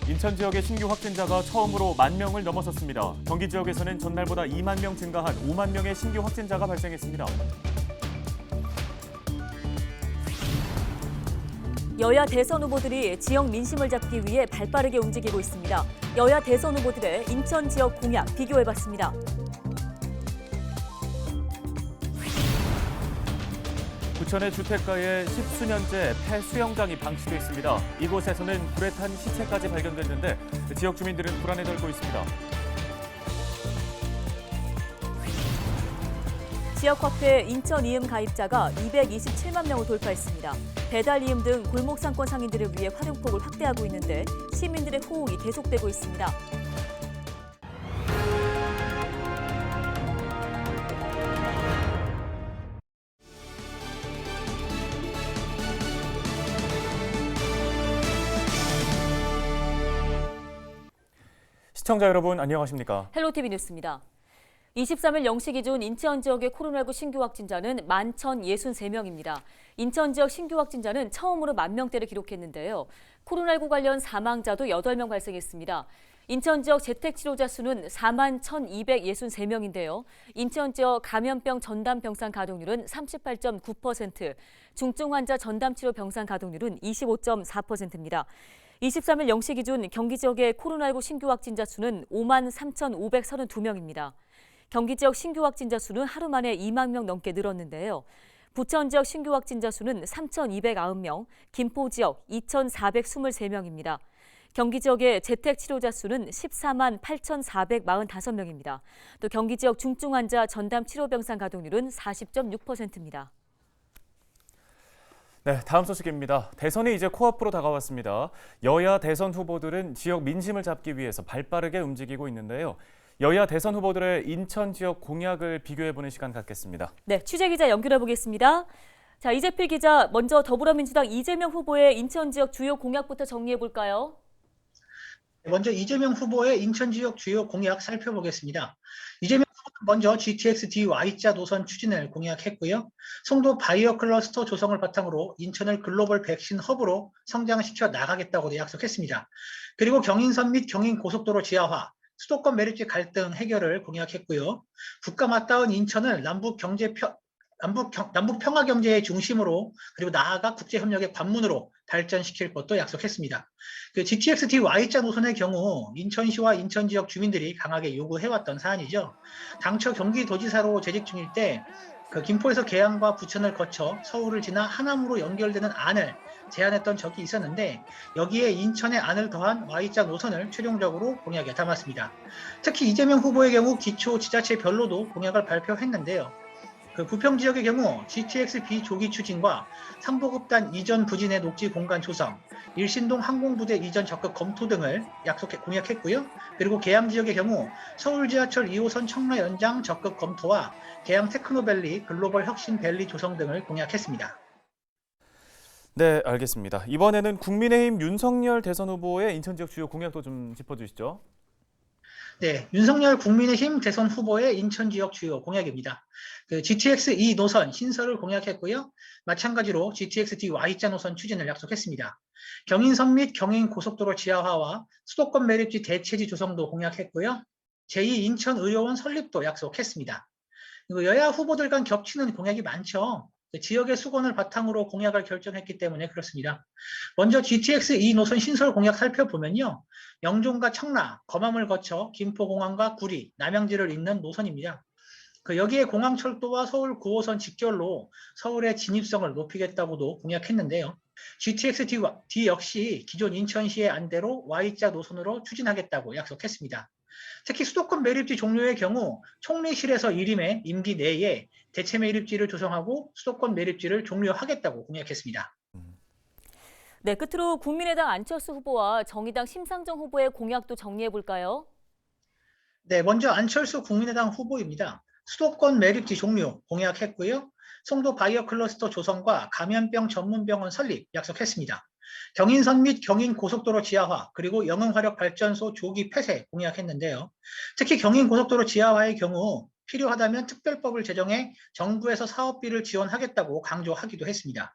인천 지역의 신규 확진자가 처음으로 10,000명을 넘어섰습니다. 경기 지역에서는 전날보다 2만 명 증가한 5만 명의 신규 확진자가 발생했습니다. 여야 대선 후보들이 지역 민심을 잡기 위해 발빠르게 움직이고 있습니다. 여야 대선 후보들의 인천 지역 공약 비교해봤습니다. 부천의 주택가에 10수년째 폐수영장이 방치돼 있습니다. 이곳에서는 불에 탄 시체까지 발견됐는데 지역 주민들은 불안에 떨고 있습니다. 지역화폐 인천 이음 가입자가 227만 명을 돌파했습니다. 배달 이음 등 골목 상권 상인들을 위해 활용폭을 확대하고 있는데 시민들의 호응이 계속되고 있습니다. 시청자 여러분 안녕하십니까? 헬로티비 뉴스입니다. 23일 0시 기준 인천 지역의 코로나19 신규 확진자는 11,063명입니다. 인천 지역 신규 확진자는 처음으로 10,000명대를 기록했는데요. 코로나19 관련 사망자도 8명 발생했습니다. 인천 지역 재택치료자 수는 41,263명인데요. 인천 지역 감염병 전담 병상 가동률은 38.9%, 중증 환자 전담 치료 병상 가동률은 25.4%입니다. 23일 0시 기준 경기 지역의 코로나19 신규 확진자 수는 53,532명입니다. 경기 지역 신규 확진자 수는 하루 만에 2만 명 넘게 늘었는데요. 부천 지역 신규 확진자 수는 3,209명, 김포 지역 2,423명입니다. 경기 지역의 재택치료자 수는 14만 8,445명입니다. 또 경기 지역 중증 환자 전담 치료병상 가동률은 40.6%입니다. 네, 다음 소식입니다. 대선이 이제 코앞으로 다가왔습니다. 여야 대선 후보들은 지역 민심을 잡기 위해서 발빠르게 움직이고 있는데요. 여야 대선 후보들의 인천 지역 공약을 비교해보는 시간 갖겠습니다. 네, 취재기자 연결해 보겠습니다. 자, 이재필 기자, 먼저 더불어민주당 이재명 후보의 인천 지역 주요 공약부터 정리해 볼까요? 먼저 이재명 후보의 인천 지역 주요 공약 살펴보겠습니다. 이재명 후보는 먼저 GTX-D Y자 노선 추진을 공약했고요. 송도 바이오 클러스터 조성을 바탕으로 인천을 글로벌 백신 허브로 성장시켜 나가겠다고도 약속했습니다. 그리고 경인선 및 경인고속도로 지하화, 수도권 매립지 갈등 해결을 공약했고요. 국가 맞닿은 인천을 남북 평화 경제의 중심으로 그리고 나아가 국제협력의 관문으로 발전시킬 것도 약속했습니다. 그 GTX-D Y자 노선의 경우 인천시와 인천 지역 주민들이 강하게 요구해왔던 사안이죠. 당초 경기도지사로 재직 중일 때 그 김포에서 계양과 부천을 거쳐 서울을 지나 하남으로 연결되는 안을 제안했던 적이 있었는데 여기에 인천의 안을 더한 Y자 노선을 최종적으로 공약에 담았습니다. 특히 이재명 후보의 경우 기초지자체별로도 공약을 발표했는데요. 그 부평 지역의 경우 GTX-B 조기 추진과 삼보급단 이전 부진의 녹지 공간 조성, 일신동 항공부대 이전 적극 검토 등을 공약했고요. 그리고 계양 지역의 경우 서울 지하철 2호선 청라 연장 적극 검토와 계양 테크노밸리 글로벌 혁신 밸리 조성 등을 공약했습니다. 네, 알겠습니다. 이번에는 국민의힘 윤석열 대선 후보의 인천 지역 주요 공약도 좀 짚어주시죠. 네, 윤석열 국민의힘 대선 후보의 인천 지역 주요 공약입니다. 그 GTX-E 노선 신설을 공약했고요. 마찬가지로 GTX-D Y자 노선 추진을 약속했습니다. 경인선 및 경인고속도로 지하화와 수도권 매립지 대체지 조성도 공약했고요. 제2인천의료원 설립도 약속했습니다. 그리고 여야 후보들 간 겹치는 공약이 많죠. 지역의 수건을 바탕으로 공약을 결정했기 때문에 그렇습니다. 먼저 GTX-E 노선 신설 공약 살펴보면요. 영종과 청라, 검암을 거쳐 김포공항과 구리, 남양주를 잇는 노선입니다. 여기에 공항철도와 서울 9호선 직결로 서울의 진입성을 높이겠다고도 공약했는데요. GTX-D 역시 기존 인천시의 안대로 Y자 노선으로 추진하겠다고 약속했습니다. 특히 수도권 매립지 종료의 경우 총리실에서 일임해 임기 내에 대체 매립지를 조성하고 수도권 매립지를 종료하겠다고 공약했습니다. 네, 끝으로 국민의당 안철수 후보와 정의당 심상정 후보의 공약도 정리해 볼까요? 네, 먼저 안철수 국민의당 후보입니다. 수도권 매립지 종료 공약했고요. 송도 바이오 클러스터 조성과 감염병 전문병원 설립 약속했습니다. 경인선 및 경인고속도로 지하화 그리고 영흥화력발전소 조기 폐쇄 공약했는데요. 특히 경인고속도로 지하화의 경우 필요하다면 특별법을 제정해 정부에서 사업비를 지원하겠다고 강조하기도 했습니다.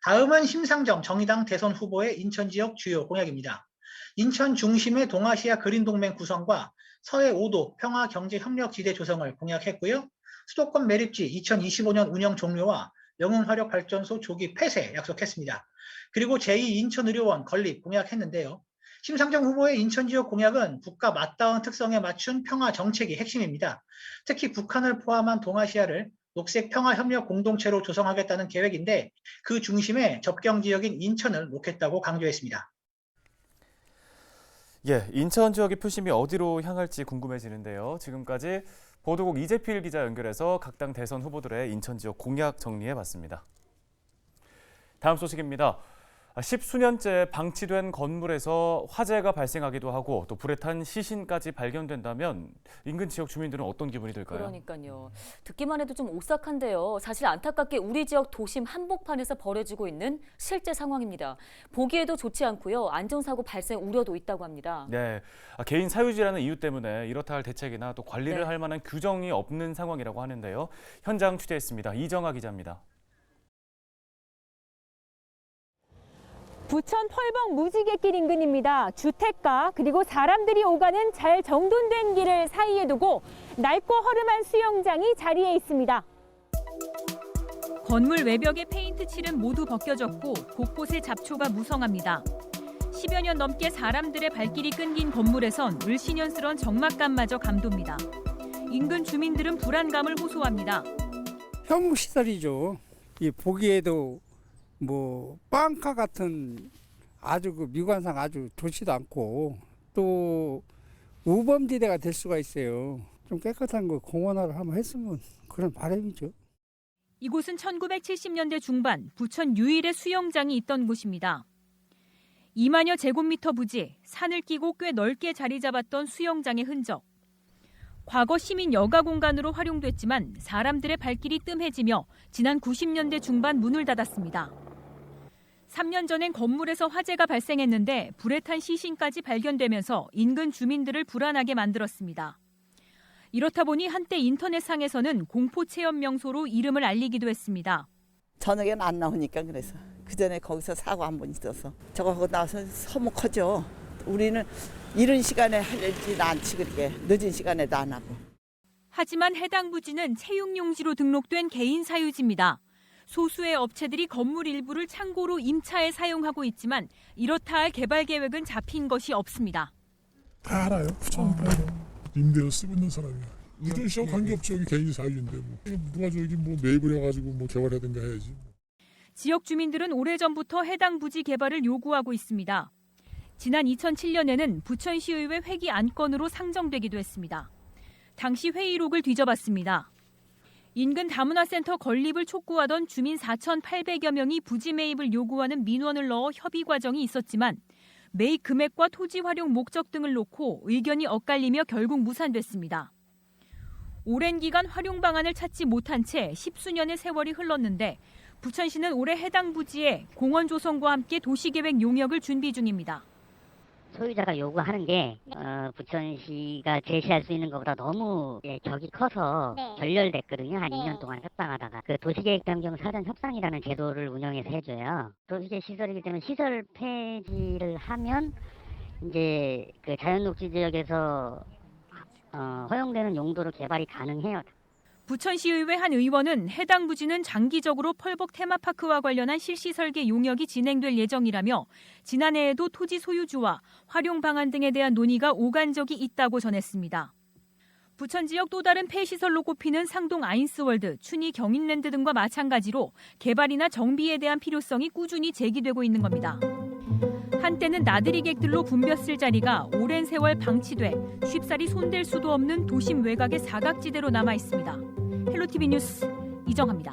다음은 심상정 정의당 대선 후보의 인천 지역 주요 공약입니다. 인천 중심의 동아시아 그린동맹 구성과 서해 5도 평화경제협력지대 조성을 공약했고요. 수도권 매립지 2025년 운영 종료와 영흥화력발전소 조기 폐쇄 약속했습니다. 그리고 제2인천의료원 건립 공약했는데요. 심상정 후보의 인천 지역 공약은 국가 맞닿은 특성에 맞춘 평화 정책이 핵심입니다. 특히 북한을 포함한 동아시아를 녹색 평화협력 공동체로 조성하겠다는 계획인데 그 중심에 접경 지역인 인천을 놓겠다고 강조했습니다. 예, 인천 지역의 표심이 어디로 향할지 궁금해지는데요. 지금까지 보도국 이재필 기자 연결해서 각 당 대선 후보들의 인천 지역 공약 정리해봤습니다. 다음 소식입니다. 10수년째 방치된 건물에서 화재가 발생하기도 하고 또 불에 탄 시신까지 발견된다면 인근 지역 주민들은 어떤 기분이 들까요? 그러니까요. 듣기만 해도 좀 오싹한데요. 사실 안타깝게 우리 지역 도심 한복판에서 벌어지고 있는 실제 상황입니다. 보기에도 좋지 않고요. 안전사고 발생 우려도 있다고 합니다. 네, 개인 사유지라는 이유 때문에 이렇다 할 대책이나 또 관리를 네. 할 만한 규정이 없는 상황이라고 하는데요. 현장 취재했습니다. 이정아 기자입니다. 부천 펄벅 무지개길 인근입니다. 주택가 그리고 사람들이 오가는 잘 정돈된 길을 사이에 두고 낡고 허름한 수영장이 자리해 있습니다. 건물 외벽의 페인트 칠은 모두 벗겨졌고 곳곳에 잡초가 무성합니다. 10여 년 넘게 사람들의 발길이 끊긴 건물에선 을씨년스런 적막감마저 감돕니다. 인근 주민들은 불안감을 호소합니다. 혐오시설이죠. 이 보기에도 뭐 빵카 같은 아주 그 미관상 아주 좋지도 않고 또 우범지대가 될 수가 있어요. 좀 깨끗한 거 공원화를 한번 했으면 그런 바람이죠. 이곳은 1970년대 중반 부천 유일의 수영장이 있던 곳입니다. 2만여 제곱미터 부지, 산을 끼고 꽤 넓게 자리 잡았던 수영장의 흔적. 과거 시민 여가 공간으로 활용됐지만 사람들의 발길이 뜸해지며 지난 90년대 중반 문을 닫았습니다. 3년 전엔 건물에서 화재가 발생했는데 불에 탄 시신까지 발견되면서 인근 주민들을 불안하게 만들었습니다. 이렇다 보니 한때 인터넷상에서는 공포체험 명소로 이름을 알리기도 했습니다. 저녁에는 안 나오니까 그래서 그전에 거기서 사고 한 번 있어서 저거 하고 나와서 서먹하죠. 우리는 이른 시간에 하지 않지 그렇게 늦은 시간에도 안 하고. 하지만 해당 부지는 채용용지로 등록된 개인 사유지입니다. 소수의 업체들이 건물 일부를 창고로 임차해 사용하고 있지만 이렇다 할 개발 계획은 잡힌 것이 없습니다. 다 알아요. 부천 임대로 쓰고 있는 사람이야. 부천시하고 관계없죠. 여기 개인 사유인데 뭐. 누가 저기 뭐 매입을 해가지고 뭐 개발하든가 해야지. 지역 주민들은 오래전부터 해당 부지 개발을 요구하고 있습니다. 지난 2007년에는 부천시의회 회기 안건으로 상정되기도 했습니다. 당시 회의록을 뒤져봤습니다. 인근 다문화센터 건립을 촉구하던 주민 4,800여 명이 부지 매입을 요구하는 민원을 넣어 협의 과정이 있었지만 매입 금액과 토지 활용 목적 등을 놓고 의견이 엇갈리며 결국 무산됐습니다. 오랜 기간 활용 방안을 찾지 못한 채 10수년의 세월이 흘렀는데 부천시는 올해 해당 부지에 공원 조성과 함께 도시계획 용역을 준비 중입니다. 소유자가 요구하는 게 부천시가 제시할 수 있는 것보다 너무 격이 커서 결렬됐거든요. 한 2년 동안 협상하다가 그 도시계획 변경 사전 협상이라는 제도를 운영해서 해줘요. 도시계 시설이기 때문에 시설 폐지를 하면 이제 그 자연녹지 지역에서 허용되는 용도로 개발이 가능해요. 부천시의회 한 의원은 해당 부지는 장기적으로 펄벅 테마파크와 관련한 실시 설계 용역이 진행될 예정이라며 지난해에도 토지 소유주와 활용 방안 등에 대한 논의가 오간 적이 있다고 전했습니다. 부천 지역 또 다른 폐시설로 꼽히는 상동 아인스월드, 춘희 경인랜드 등과 마찬가지로 개발이나 정비에 대한 필요성이 꾸준히 제기되고 있는 겁니다. 한때는 나들이 객들로 붐볐을 자리가 오랜 세월 방치돼 쉽사리 손댈 수도 없는 도심 외곽의 사각지대로 남아 있습니다. 헬로티비 뉴스 이정아입니다.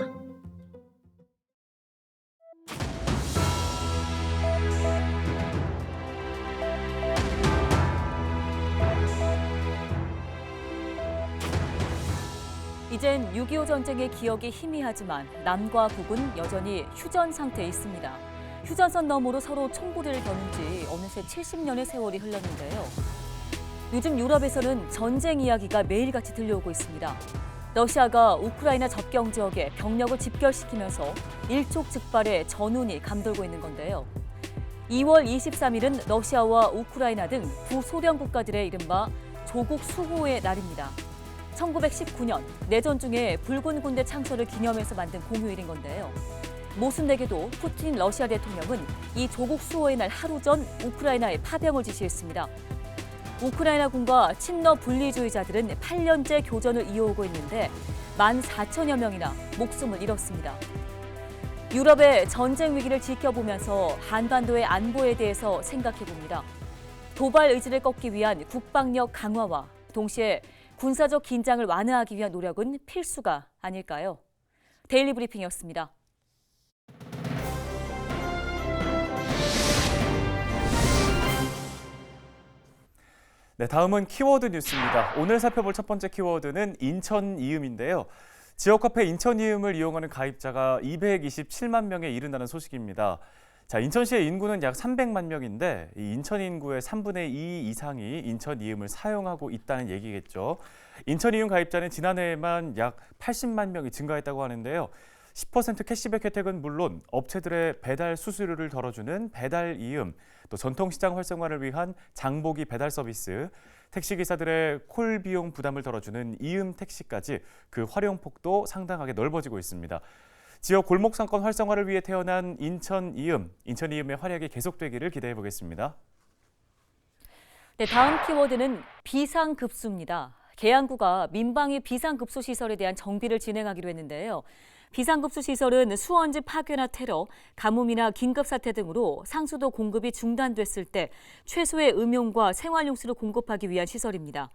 이젠 6.25 전쟁의 기억이 희미하지만 남과 북은 여전히 휴전 상태에 있습니다. 휴전선 너머로 서로 총부대를 겨눈 지 어느새 70년의 세월이 흘렀는데요. 요즘 유럽에서는 전쟁 이야기가 매일같이 들려오고 있습니다. 러시아가 우크라이나 접경 지역에 병력을 집결시키면서 일촉즉발의 전운이 감돌고 있는 건데요. 2월 23일은 러시아와 우크라이나 등 구소련 국가들의 이른바 조국 수호의 날입니다. 1919년 내전 중에 붉은 군대 창설을 기념해서 만든 공휴일인 건데요. 모순되게도 푸틴 러시아 대통령은 이 조국 수호의 날 하루 전 우크라이나에 파병을 지시했습니다. 우크라이나군과 친러 분리주의자들은 8년째 교전을 이어오고 있는데 14,000여 명이나 목숨을 잃었습니다. 유럽의 전쟁 위기를 지켜보면서 한반도의 안보에 대해서 생각해봅니다. 도발 의지를 꺾기 위한 국방력 강화와 동시에 군사적 긴장을 완화하기 위한 노력은 필수가 아닐까요? 데일리 브리핑이었습니다. 네, 다음은 키워드 뉴스입니다. 오늘 살펴볼 첫 번째 키워드는 인천 이음인데요. 지역화폐 인천 이음을 이용하는 가입자가 227만 명에 이른다는 소식입니다. 자, 인천시의 인구는 약 300만 명인데 이 인천 인구의 3분의 2 이상이 인천 이음을 사용하고 있다는 얘기겠죠. 인천 이음 가입자는 지난해에만 약 80만 명이 증가했다고 하는데요. 10% 캐시백 혜택은 물론 업체들의 배달 수수료를 덜어주는 배달 이음, 또 전통시장 활성화를 위한 장보기 배달 서비스, 택시기사들의 콜 비용 부담을 덜어주는 이음 택시까지 그 활용폭도 상당하게 넓어지고 있습니다. 지역 골목 상권 활성화를 위해 태어난 인천 이음의 활약이 계속되기를 기대해 보겠습니다. 네, 다음 키워드는 비상급수입니다. 계양구가 민방위 비상급수 시설에 대한 정비를 진행하기로 했는데요. 비상급수 시설은 수원지 파괴나 테러, 가뭄이나 긴급사태 등으로 상수도 공급이 중단됐을 때 최소의 음용과 생활용수를 공급하기 위한 시설입니다.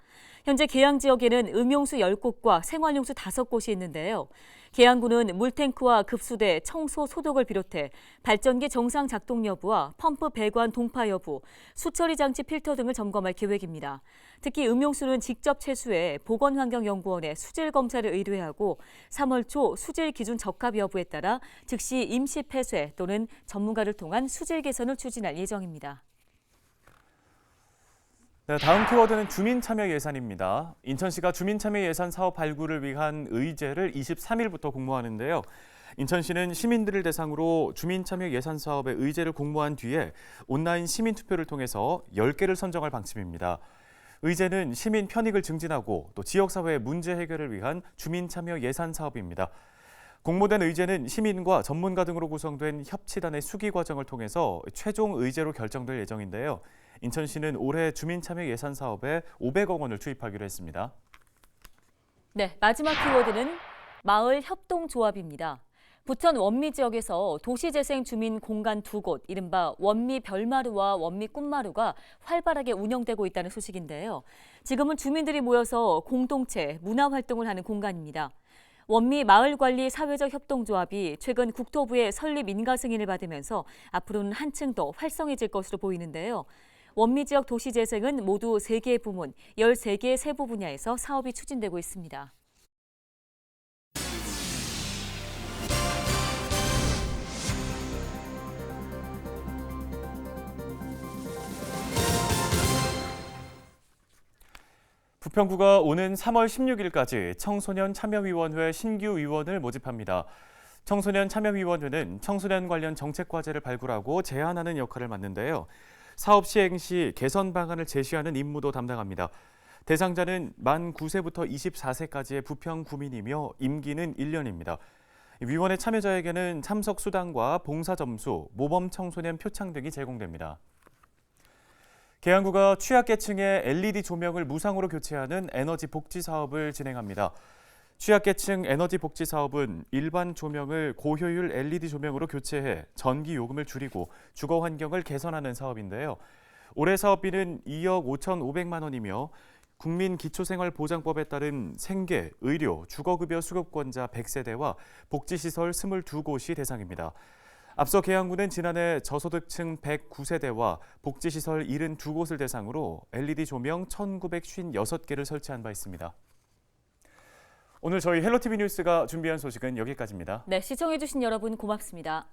현재 계양 지역에는 음용수 10곳과 생활용수 5곳이 있는데요. 계양구는 물탱크와 급수대, 청소, 소독을 비롯해 발전기 정상 작동 여부와 펌프 배관 동파 여부, 수처리 장치 필터 등을 점검할 계획입니다. 특히 음용수는 직접 채수해 보건환경연구원에 수질 검사를 의뢰하고 3월 초 수질 기준 적합 여부에 따라 즉시 임시 폐쇄 또는 전문가를 통한 수질 개선을 추진할 예정입니다. 네, 다음 키워드는 주민참여 예산입니다. 인천시가 주민참여 예산 사업 발굴을 위한 의제를 23일부터 공모하는데요. 인천시는 시민들을 대상으로 주민참여 예산 사업의 의제를 공모한 뒤에 온라인 시민투표를 통해서 10개를 선정할 방침입니다. 의제는 시민 편익을 증진하고 또 지역사회의 문제 해결을 위한 주민참여 예산 사업입니다. 공모된 의제는 시민과 전문가 등으로 구성된 협치단의 수기 과정을 통해서 최종 의제로 결정될 예정인데요. 인천시는 올해 주민참여 예산 사업에 500억 원을 투입하기로 했습니다. 네, 마지막 키워드는 마을 협동조합입니다. 부천 원미 지역에서 도시재생 주민 공간 2곳, 이른바 원미 별마루와 원미 꿈마루가 활발하게 운영되고 있다는 소식인데요. 지금은 주민들이 모여서 공동체, 문화활동을 하는 공간입니다. 원미 마을관리 사회적 협동조합이 최근 국토부의 설립 인가 승인을 받으면서 앞으로는 한층 더 활성해질 것으로 보이는데요. 원미 지역 도시재생은 모두 3개의 부문, 13개의 세부 분야에서 사업이 추진되고 있습니다. 부평구가 오는 3월 16일까지 청소년 참여위원회 신규 위원을 모집합니다. 청소년 참여위원회는 청소년 관련 정책 과제를 발굴하고 제안하는 역할을 맡는데요. 사업 시행 시 개선 방안을 제시하는 임무도 담당합니다. 대상자는 만 9세부터 24세까지의 부평 구민이며 임기는 1년입니다. 위원회 참여자에게는 참석 수당과 봉사 점수, 모범 청소년 표창 등이 제공됩니다. 계양구가 취약계층의 LED 조명을 무상으로 교체하는 에너지 복지 사업을 진행합니다. 취약계층 에너지 복지 사업은 일반 조명을 고효율 LED 조명으로 교체해 전기 요금을 줄이고 주거 환경을 개선하는 사업인데요. 올해 사업비는 2억 5,500만 원이며 국민기초생활보장법에 따른 생계, 의료, 주거급여 수급권자 100세대와 복지시설 22곳이 대상입니다. 앞서 계양구는 지난해 저소득층 109세대와 복지시설 72곳을 대상으로 LED 조명 1,956개를 설치한 바 있습니다. 오늘 저희 헬로티비 뉴스가 준비한 소식은 여기까지입니다. 네, 시청해주신 여러분 고맙습니다.